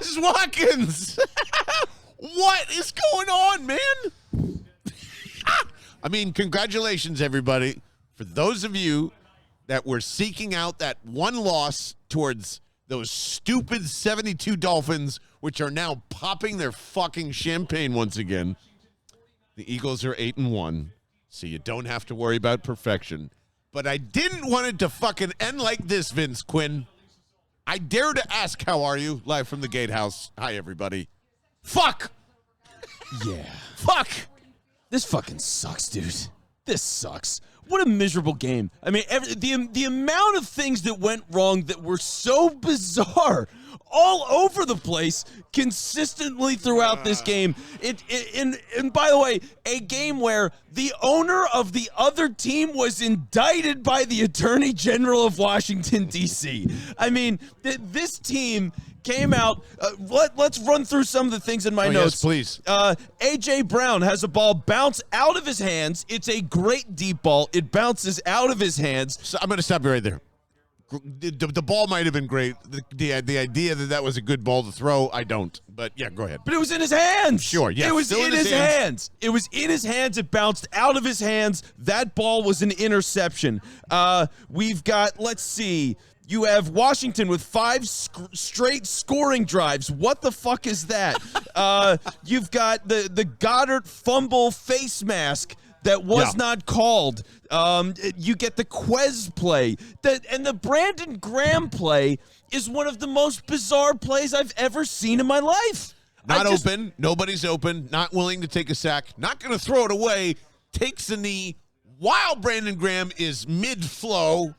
Quez Watkins. What is going on, man? I mean, congratulations, everybody. For those of you that were seeking out that one loss towards those stupid 72 Dolphins, which are now popping their fucking champagne once again. The Eagles are 8-1, so you don't have to worry about perfection. But I didn't want it to fucking end like this, Vince Quinn. I dare to ask, how are you? Live from the Gatehouse. Hi, everybody. Fuck! Yeah. Fuck! This fucking sucks, dude. This sucks. What a miserable game. I mean, the amount of things that went wrong that were so bizarre all over the place consistently throughout this game. And by the way, a game where the owner of the other team was indicted by the Attorney General of Washington, D.C. I mean, this team came out. Let's run through some of the things in my notes. Yes, please. A.J. Brown has a ball bounce out of his hands. It's a great deep ball. It bounces out of his hands. So I'm going to stop you right there. The ball might have been great. The idea that was a good ball to throw, I don't. But, yeah, go ahead. But it was in his hands. Sure, yeah. It was in his hands. It was in his hands. It bounced out of his hands. That ball was an interception. We've got, let's see, you have Washington with 5 straight scoring drives. What the fuck is that? You've got the Goddard fumble face mask that was not called. You get the Quez play. And the Brandon Graham play is one of the most bizarre plays I've ever seen in my life. Not open. Nobody's open. Not willing to take a sack. Not going to throw it away. Takes a knee while Brandon Graham is mid-flow.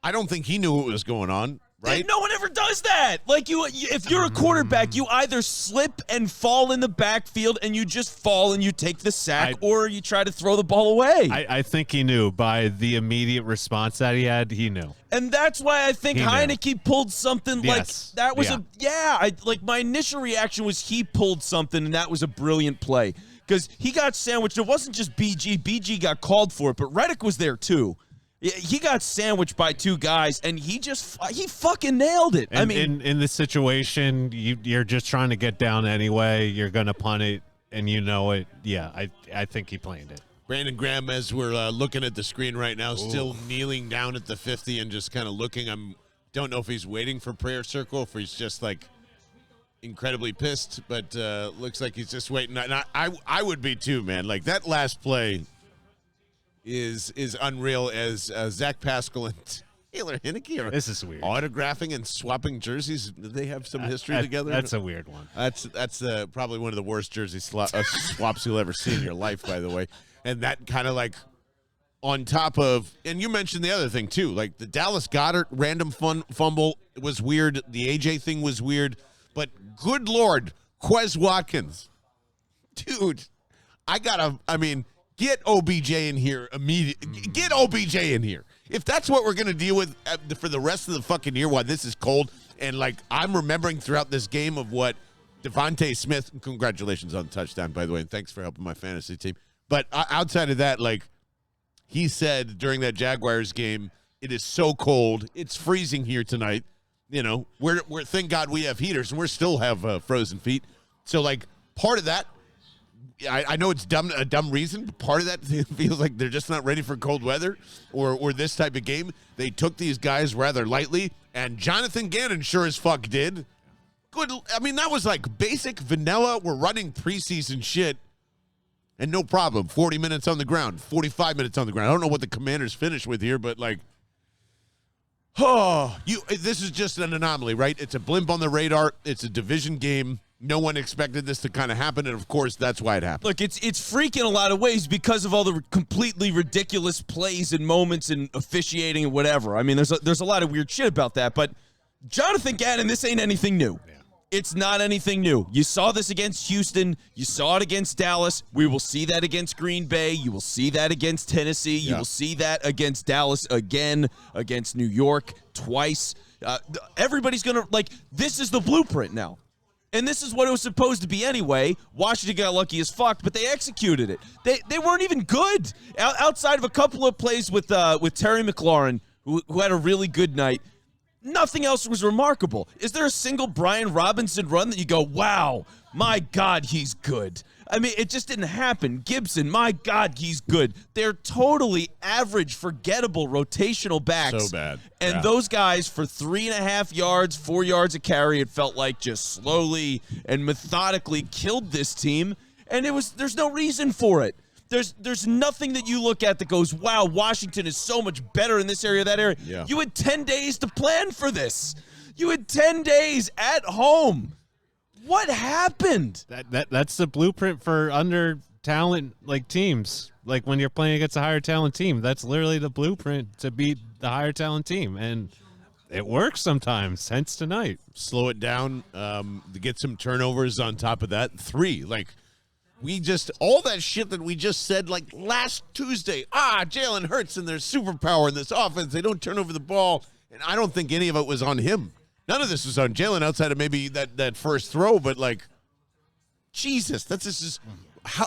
I don't think he knew what was going on, right? No one ever does that. Like, if you're a quarterback, you either slip and fall in the backfield and you just fall and you take the sack, or you try to throw the ball away. I think he knew by the immediate response that he had. He knew. And that's why I think Heineke pulled something like that was my initial reaction was he pulled something, and that was a brilliant play because he got sandwiched. It wasn't just BG. BG got called for it, but Reddick was there too. He got sandwiched by 2 guys, and he fucking nailed it. And, I mean, in this situation, you're just trying to get down anyway. You're going to punt it, and you know it. Yeah, I think he planned it. Brandon Graham, as we're looking at the screen right now, still kneeling down at the 50 and just kind of looking. Don't know if he's waiting for prayer circle, if he's just like incredibly pissed, but looks like he's just waiting. And I would be too, man. Like that last play is unreal as Zach Pascal and Taylor Heineke are this is weird. Autographing and swapping jerseys. Do they have some history together? That's a weird one. That's probably one of the worst jersey swaps you'll ever see in your life, by the way. And that kind of like on top of, and you mentioned the other thing too, like the Dallas Goedert random fumble was weird. The AJ thing was weird, but good Lord, Quez Watkins, dude, get OBJ in here immediately. Get OBJ in here. If that's what we're going to deal with for the rest of the fucking year while this is cold, and like I'm remembering throughout this game of what Devontae Smith, congratulations on the touchdown, by the way, and thanks for helping my fantasy team. But outside of that, like he said during that Jaguars game, it is so cold. It's freezing here tonight. You know, we're thank God we have heaters, and we still have frozen feet. So like part of that, I know it's a dumb reason, but part of that feels like they're just not ready for cold weather or this type of game. They took these guys rather lightly, and Jonathan Gannon sure as fuck did. Good. I mean, that was like basic vanilla. We're running preseason shit, and no problem. 40 minutes on the ground, 45 minutes on the ground. I don't know what the Commanders finished with here, but like, this is just an anomaly, right? It's a blimp on the radar. It's a division game. No one expected this to kind of happen, and of course, that's why it happened. Look, it's freak in a lot of ways because of all the completely ridiculous plays and moments and officiating and whatever. I mean, there's a lot of weird shit about that, but Jonathan Gannon, this ain't anything new. Yeah. It's not anything new. You saw this against Houston. You saw it against Dallas. We will see that against Green Bay. You will see that against Tennessee. You will see that against Dallas again, against New York twice. Everybody's going to, like, this is the blueprint now. And this is what it was supposed to be anyway. Washington got lucky as fuck, but they executed it. They weren't even good. Outside of a couple of plays with Terry McLaurin, who had a really good night, Nothing else was remarkable. Is there a single Brian Robinson run that you go, wow, my God, he's good? I mean, it just didn't happen. Gibson, my God, he's good. They're totally average, forgettable, rotational backs. So bad. And those guys, for 3.5 yards, 4 yards a carry, it felt like just slowly and methodically killed this team. And there's no reason for it. There's nothing that you look at that goes, wow, Washington is so much better in this area, that area. Yeah. You had 10 days to plan for this. You had 10 days at home. What happened? That's the blueprint for under talent like teams. Like when you're playing against a higher talent team, that's literally the blueprint to beat the higher talent team, and it works sometimes. Hence tonight, slow it down, to get some turnovers on top of that. 3, like we just all that shit that we just said like last Tuesday. Jalen Hurts and their superpower in this offense. They don't turn over the ball, and I don't think any of it was on him. None of this was on Jalen outside of maybe that first throw, but like, Jesus, that's just how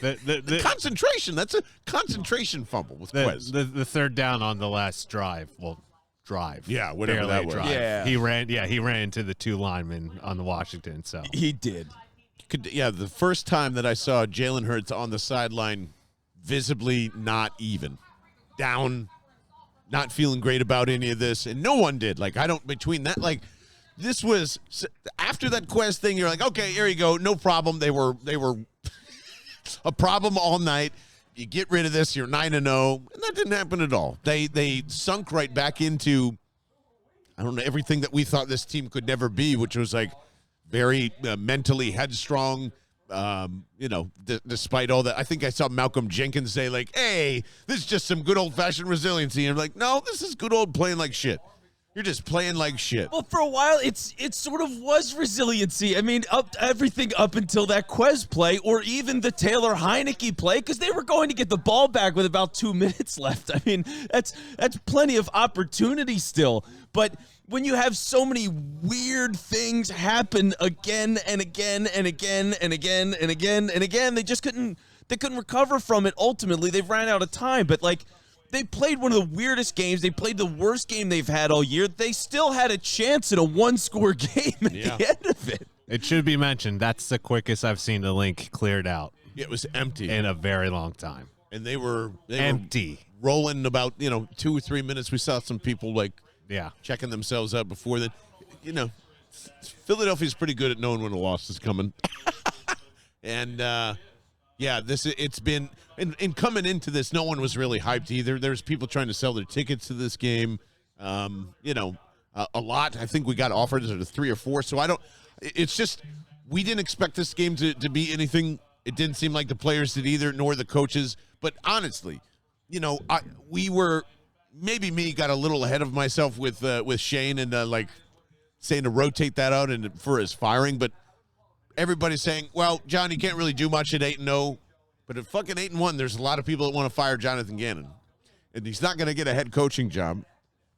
the concentration. That's a concentration fumble with Quez. The third down on the last drive. Well, drive. Yeah, whatever that was. Drive. Yeah. He ran into the 2 linemen on the Washington. So He did. The first time that I saw Jalen Hurts on the sideline, visibly not even, down. Not feeling great about any of this, and no one did. Like, between that, like, this was, after that Quest thing, you're like, okay, here you go, no problem. They were a problem all night. You get rid of this, you're 9-0, and that didn't happen at all. They sunk right back into, I don't know, everything that we thought this team could never be, which was, like, very mentally headstrong. Despite all that, I think I saw Malcolm Jenkins say, like, hey, this is just some good old-fashioned resiliency. And I'm like, no, this is good old playing like shit. You're just playing like shit. Well, for a while, it sort of was resiliency. I mean, everything up until that Quez play, or even the Taylor Heineke play, because they were going to get the ball back with about 2 minutes left. I mean, that's plenty of opportunity still. But when you have so many weird things happen again and again and again and again and again and again, they couldn't recover from it. Ultimately, they ran out of time. But like, they played one of the weirdest games. They played the worst game they've had all year. They still had a chance in a 1-score game at the end of it. It should be mentioned, that's the quickest I've seen the link cleared out. It was empty in a very long time. And they were empty. Rolling about 2 or 3 minutes. We saw some people checking themselves out before that. Philadelphia's pretty good at knowing when a loss is coming. And it's been and coming into this, no one was really hyped either. There's people trying to sell their tickets to this game. A lot. I think we got offers of 3 or 4. So it's just, we didn't expect this game to be anything. It didn't seem like the players did either, nor the coaches. But honestly, we were, maybe me got a little ahead of myself with Shane and saying to rotate that out and for his firing. But everybody's saying, well, John, you can't really do much at 8-0. But at fucking 8-1, there's a lot of people that want to fire Jonathan Gannon. And he's not going to get a head coaching job.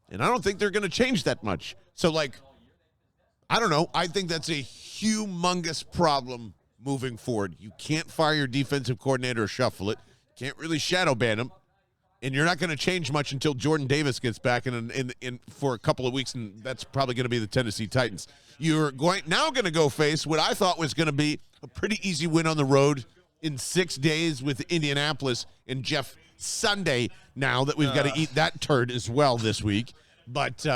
And I don't think they're going to change that much. So, I don't know. I think that's a humongous problem moving forward. You can't fire your defensive coordinator or shuffle it. Can't really shadow ban him. And you're not going to change much until Jordan Davis gets back in for a couple of weeks, and that's probably going to be the Tennessee Titans. You're going to go face what I thought was going to be a pretty easy win on the road in 6 days with Indianapolis and Jeff Sunday. Now that we've got to eat that turd as well this week, but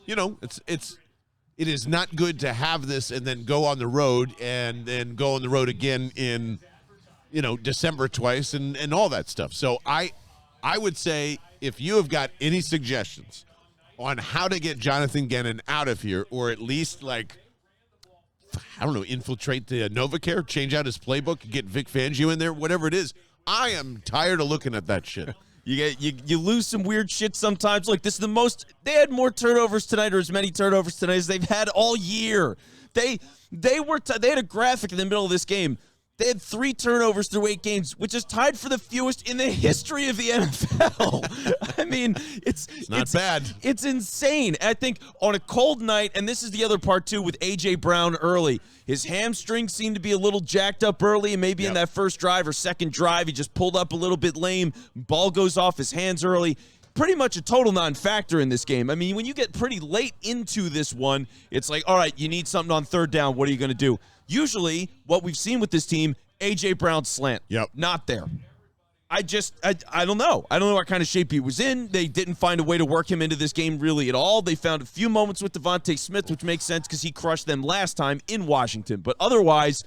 it is not good to have this and then go on the road and then go on the road again in December twice and all that stuff. So I would say, if you have got any suggestions on how to get Jonathan Gannon out of here, or at least infiltrate the NovaCare, change out his playbook, get Vic Fangio in there, whatever it is, I am tired of looking at that shit. You lose some weird shit sometimes. Look, this is the most. They had more turnovers tonight, or as many turnovers tonight as they've had all year. They had a graphic in the middle of this game. They had 3 turnovers through 8 games, which is tied for the fewest in the history of the NFL. I mean, it's not bad. It's insane. I think on a cold night, and this is the other part too with A.J. Brown early, his hamstring seemed to be a little jacked up early, and maybe in that first drive or second drive, he just pulled up a little bit lame. Ball goes off his hands early. pretty much a total non-factor in this game. I mean, when you get pretty late into this one, it's like, all right, you need something on third down. What are you going to do? Usually, what we've seen with this team, A.J. Brown slant. Yep. Not there. I don't know. I don't know what kind of shape he was in. They didn't find a way to work him into this game really at all. They found a few moments with Devontae Smith, which makes sense because he crushed them last time in Washington. But otherwise,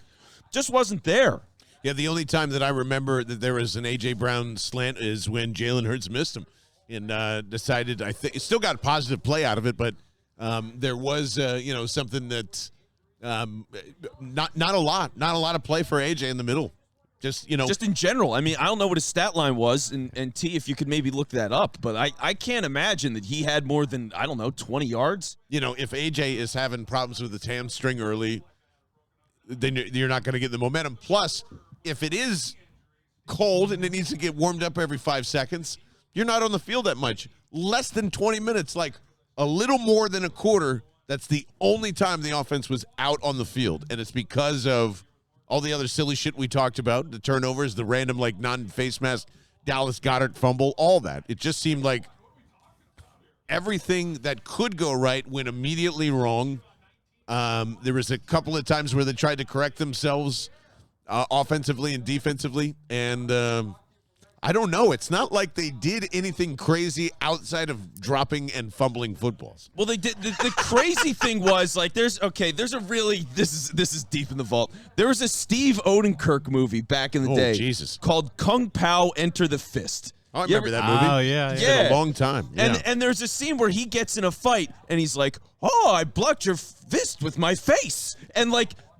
just wasn't there. Yeah, the only time that I remember that there was an A.J. Brown slant is when Jalen Hurts missed him and decided, I think, still got a positive play out of it, but there was, something that not a lot of play for A.J. in the middle. Just in general. I mean, I don't know what his stat line was, and T, if you could maybe look that up, but I can't imagine that he had more than, 20 yards. If A.J. is having problems with his hamstring early, then you're not going to get the momentum. Plus, if it is cold and it needs to get warmed up every 5 seconds, you're not on the field that much. Less than 20 minutes, like a little more than a quarter, that's the only time the offense was out on the field, and it's because of all the other silly shit we talked about, the turnovers, the random, non-face mask Dallas Goedert fumble, all that. It just seemed like everything that could go right went immediately wrong. There was a couple of times where they tried to correct themselves offensively and defensively, and I don't know. It's not like they did anything crazy outside of dropping and fumbling footballs. Well, they did. The crazy thing was, this is deep in the vault. There was a Steve Odenkirk movie back in the day called Kung Pao Enter the Fist. Oh, I remember that movie. Oh, yeah. It's been a long time. Yeah. And there's a scene where he gets in a fight, and he's like, oh, I blocked your fist with my face. And,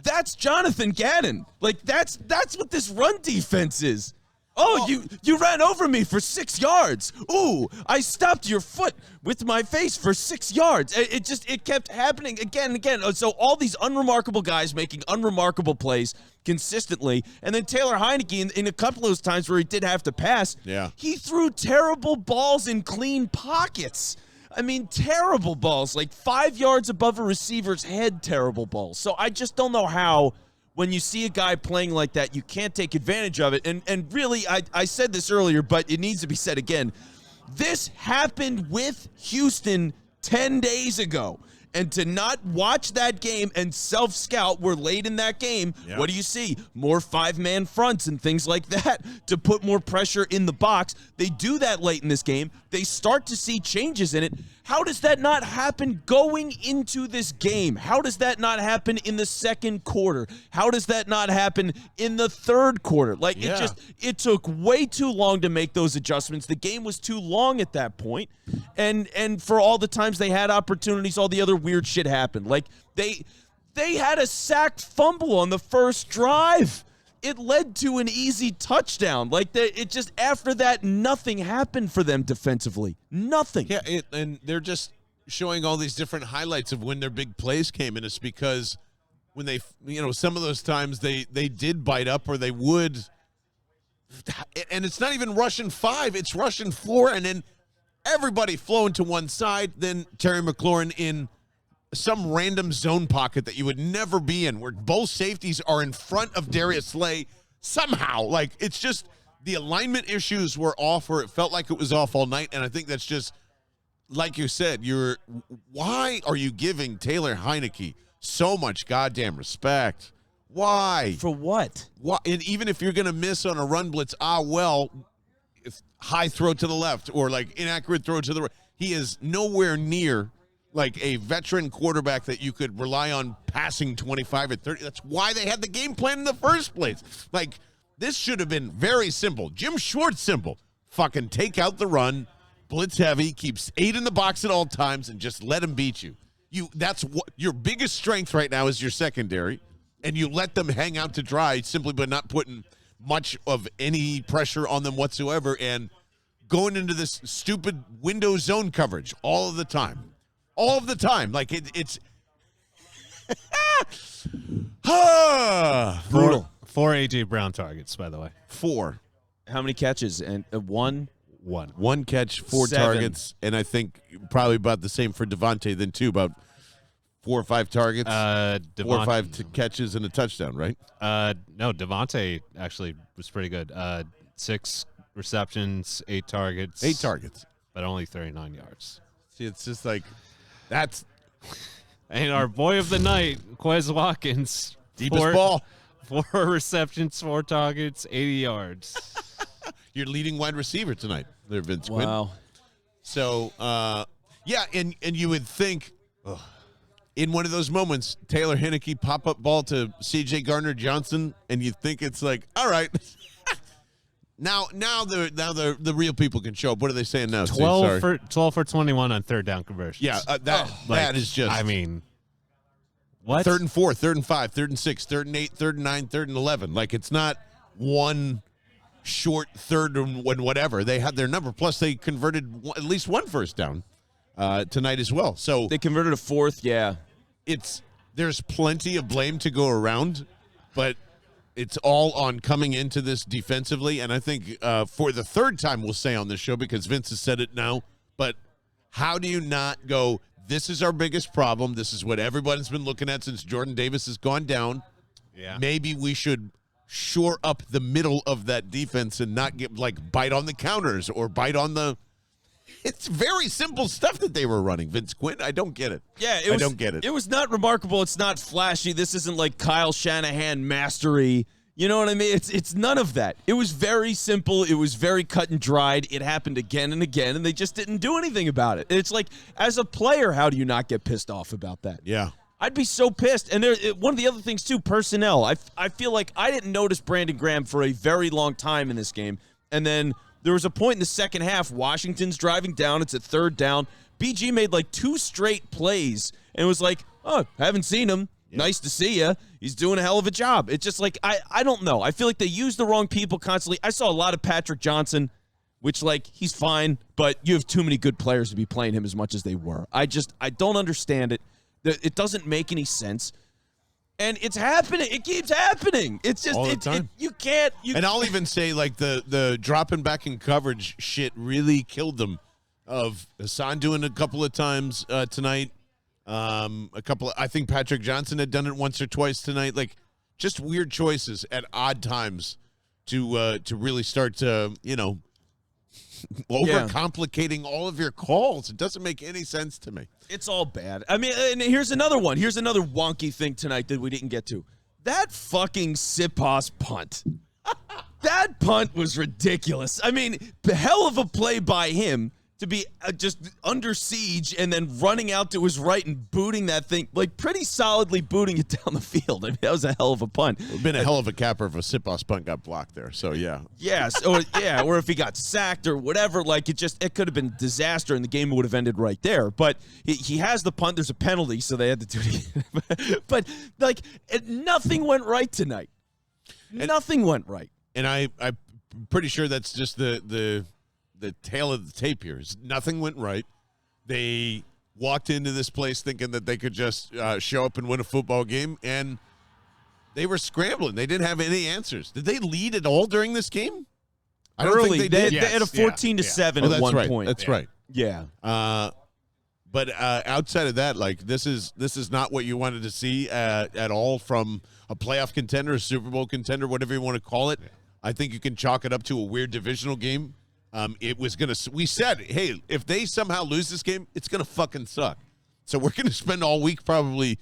that's Jonathan Gannon. That's what this run defense is. Oh, you ran over me for 6 yards. Ooh, I stopped your foot with my face for 6 yards. It kept happening again and again. So all these unremarkable guys making unremarkable plays consistently. And then Taylor Heineke, in a couple of those times where he did have to pass, he threw terrible balls in clean pockets. I mean, terrible balls, 5 yards above a receiver's head, terrible balls. So I just don't know how, when you see a guy playing like that, you can't take advantage of it. And really, I said this earlier, but it needs to be said again. This happened with Houston 10 days ago. And to not watch that game and self-scout, we're late in that game. Yep. What do you see? More five-man fronts and things like that to put more pressure in the box. They do that late in this game. They start to see changes in it. How does that not happen going into this game? How does that not happen in the second quarter? How does that not happen in the third quarter? It took way too long to make those adjustments. The game was too long at that point. And for all the times they had opportunities, all the other weird shit happened. They had a sacked fumble on the first drive. It led to an easy touchdown. After that, nothing happened for them defensively. Nothing. Yeah, and they're just showing all these different highlights of when their big plays came, and it's because when they, some of those times they did bite up, or they would, and it's not even Russian 5, it's Russian 4, and then everybody flowing to one side, then Terry McLaurin in some random zone pocket that you would never be in, where both safeties are in front of Darius Slay somehow. It's just the alignment issues were off, or it felt like it was off all night. And I think that's just, like you said, why are you giving Taylor Heineke so much goddamn respect? Why? For what? Why? And even if you're going to miss on a run blitz, if high throw to the left, or inaccurate throw to the right, he is nowhere near a veteran quarterback that you could rely on passing 25 or 30. That's why they had the game plan in the first place. This should have been very simple. Jim Schwartz simple. Fucking take out the run, blitz heavy, keeps 8 in the box at all times, and just let him beat you. That's what your biggest strength right now is, your secondary, and you let them hang out to dry simply by not putting much of any pressure on them whatsoever and going into this stupid window zone coverage all of the time. All of the time. It's brutal. 4 A.J. Brown targets, by the way. 4. How many catches? And one? One catch, 4 7. targets, and I think probably about the same for Devontae then too, about 4 or 5 targets, 4 or 5 catches and a touchdown, right? No, Devontae actually was pretty good. 6 receptions, 8 targets. 8 targets. but only 39 yards. See, it's just like that's And our boy of the night, Quez Watkins, deepest ball. 4 receptions, 4 targets, 80 yards. Your leading wide receiver tonight, there, Vince Quinn. Wow. So, yeah, and you would think in one of those moments, Taylor Heineke pop-up ball to C.J. Gardner-Johnson, and you think it's like, all right. now the real people can show up. What are they saying now? 12 for 21 on third down conversions. Yeah, that is just. I mean, what? 3rd and 4, 3rd and 5, 3rd and 6, 3rd and 8, 3rd and 9, 3rd and 11. Like, it's not one short third and whatever. They had their number. Plus, they converted at least one first down tonight as well. So They converted a 4th, yeah. There's plenty of blame to go around, but it's all on coming into this defensively. And I think for the 3rd time we'll say on this show, because Vince has said it now, but how do you not go, this is our biggest problem. This is what everybody's been looking at since Jordan Davis has gone down. Yeah. Maybe we should shore up the middle of that defense and not get bite on the counters or bite on the. It's very simple stuff that they were running, Vince Quinn. I don't get it. Yeah, I don't get it. It was not remarkable. It's not flashy. This isn't like Kyle Shanahan mastery. You know what I mean? It's none of that. It was very simple. It was very cut and dried. It happened again and again, and they just didn't do anything about it. It's like, as a player, how do you not get pissed off about that? Yeah. I'd be so pissed. And one of the other things, too, personnel. I feel like I didn't notice Brandon Graham for a very long time in this game. And then there was a point in the second half, Washington's driving down. It's at 3rd down. BG made 2 straight plays and was like, oh, haven't seen him. Yeah. Nice to see you. He's doing a hell of a job. It's just like, I don't know. I feel like they use the wrong people constantly. I saw a lot of Patrick Johnson, which, he's fine, but you have too many good players to be playing him as much as they were. I don't understand it. It doesn't make any sense. And it's happening. It keeps happening. It's just all the time. You can't. And I'll even say the dropping back in coverage shit really killed them. Of Hassan doing a couple of times tonight. I think Patrick Johnson had done it once or twice tonight. Just weird choices at odd times to really start to overcomplicating all of your calls. It doesn't make any sense to me. It's all bad. I mean, and here's another one. Here's another wonky thing tonight that we didn't get to. That fucking Siposs punt. That punt was ridiculous. I mean, the hell of a play by him to be just under siege and then running out to his right and booting that thing, pretty solidly booting it down the field. I mean, that was a hell of a punt. It would have been a hell of a capper if a Siposs punt got blocked there. So, yeah. Yes. Or if he got sacked or whatever, it could have been disaster and the game would have ended right there. But he has the punt. There's a penalty, so they had to do it. But, nothing went right tonight. Nothing went right. And I'm pretty sure that's just the tail of the tape here. Nothing went right. They walked into this place thinking that they could just show up and win a football game, and they were scrambling. They didn't have any answers. Did they lead at all during this game? I don't think they did. They had a 14-7 at one point. That's right. Yeah. But outside of that, this is not what you wanted to see at all from a playoff contender, a Super Bowl contender, whatever you want to call it. Yeah. I think you can chalk it up to a weird divisional game. It was going to – we said, hey, if they somehow lose this game, it's going to fucking suck. So we're going to spend all week probably,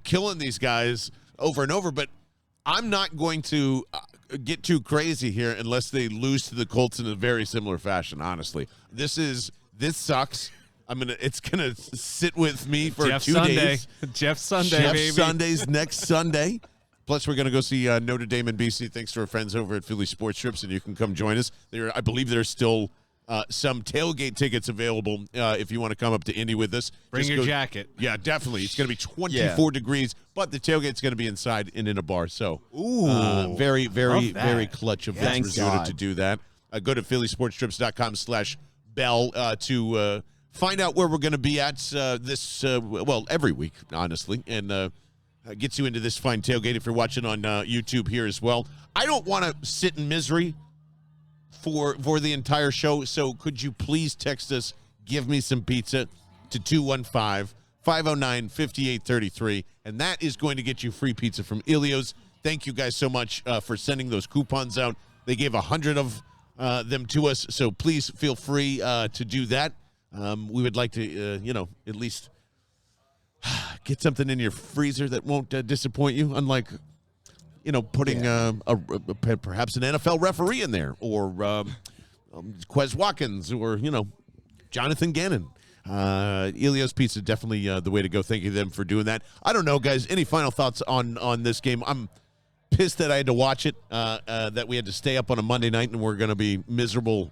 killing these guys over and over. But I'm not going to get too crazy here unless they lose to the Colts in a very similar fashion, honestly. This sucks. It's going to sit with me for Jeff 2 Sunday. days. Jeff Sunday, Jeff baby. Sunday's next Sunday. Plus, we're going to go see Notre Dame and BC thanks to our friends over at Philly Sports Trips, and you can come join us. I believe there's still some tailgate tickets available if you want to come up to Indy with us. Bring your jacket. Yeah, definitely. It's going to be 24 degrees, but the tailgate's going to be inside and in a bar. So, very, very, very clutch of Vince Rizzuto to do that. Go to phillysportstrips.com/bell to find out where we're going to be at every week, honestly, and gets you into this fine tailgate if you're watching on YouTube here as well. I don't want to sit in misery for the entire show, so could you please text us, give me some pizza, to 215-509-5833, and that is going to get you free pizza from Ilios. Thank you guys so much for sending those coupons out. They gave 100 of them to us. So please feel free to do that. We would like to, at least get something in your freezer that won't disappoint you, unlike, putting perhaps an NFL referee in there, or Quez Watkins, or, Jonathan Gannon. Elio's Pizza, definitely the way to go. Thank you to them for doing that. I don't know, guys. Any final thoughts on this game? I'm pissed that I had to watch it, that we had to stay up on a Monday night, and we're going to be miserable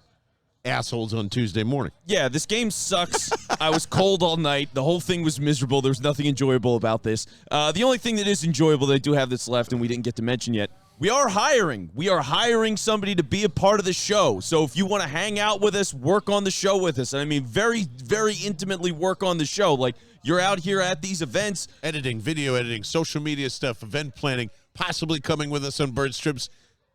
assholes on Tuesday morning. Yeah, this game sucks. I was cold all night. The whole thing was miserable. There's nothing enjoyable about this. The only thing that is enjoyable that I do have that's left and we didn't get to mention yet, we are hiring. We are hiring somebody to be a part of the show. So if you want to hang out with us, work on the show with us. And I mean, very, very intimately work on the show. Like, you're out here at these events. Editing, video editing, social media stuff, event planning, possibly coming with us on Bird Strips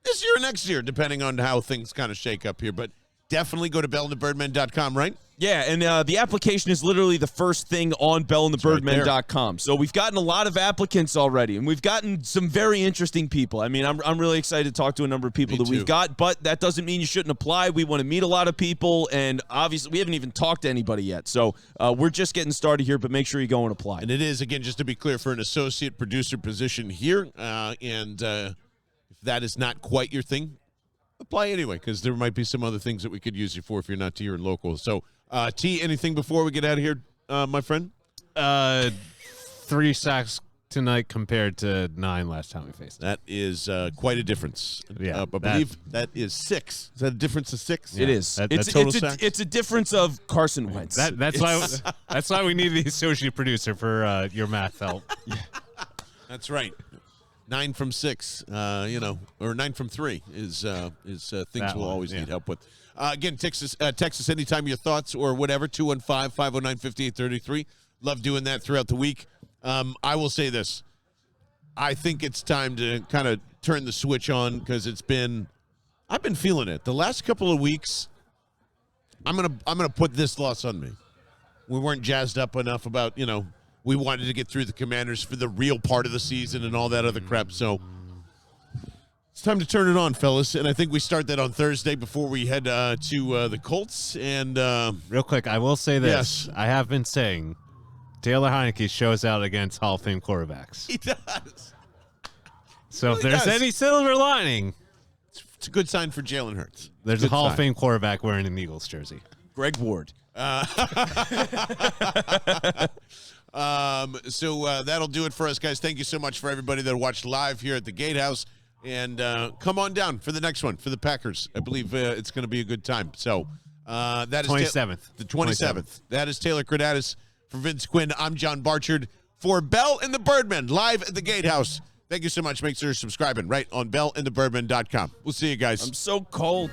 this year or next year, depending on how things kind of shake up here. But definitely go to bellandthebirdmen.com, right? Yeah, and the application is literally the first thing on bellandthebirdmen.com. So we've gotten a lot of applicants already, and we've gotten some very interesting people. I mean, I'm really excited to talk to a number of people we've got, but that doesn't mean you shouldn't apply. We want to meet a lot of people, and obviously we haven't even talked to anybody yet. So we're just getting started here, but make sure you go and apply. And it is, again, just to be clear, for an associate producer position here, and if that is not quite your thing, apply anyway, because there might be some other things that we could use you for if you're not here and local. So, T, anything before we get out of here, my friend? 3 sacks tonight compared to 9 last time we faced. That is quite a difference. Yeah, I believe that is 6. Is that a difference of 6? It is. It's a difference of Carson Wentz. That's why we need the associate producer for your math help. Yeah. That's right. 9 from 6, or 9 from 3 is things we'll always need help with. Again, text us anytime your thoughts or whatever, 215-509-5833. Love doing that throughout the week. I will say this. I think it's time to kind of turn the switch on, because I've been feeling it. The last couple of weeks, I'm gonna put this loss on me. We weren't jazzed up enough about, we wanted to get through the Commanders for the real part of the season and all that other crap. So it's time to turn it on, fellas. And I think we start that on Thursday before we head to the Colts. And real quick, I will say this. Yes. I have been saying Taylor Heineke shows out against Hall of Fame quarterbacks. He does. So if there's any silver lining, it's a good sign for Jalen Hurts. There's a Hall of Fame quarterback wearing an Eagles jersey. Greg Ward. So that'll do it for us, guys. Thank you so much for everybody that watched live here at the Gatehouse. And come on down for the next one for the Packers. I believe it's going to be a good time. So that is 27th. The 27th. That is Taylor Kredatus. For Vince Quinn, I'm John Barchard. For Bell and the Birdmen, live at the Gatehouse. Thank you so much. Make sure you're subscribing right on bellandthebirdmen.com. We'll see you guys. I'm so cold.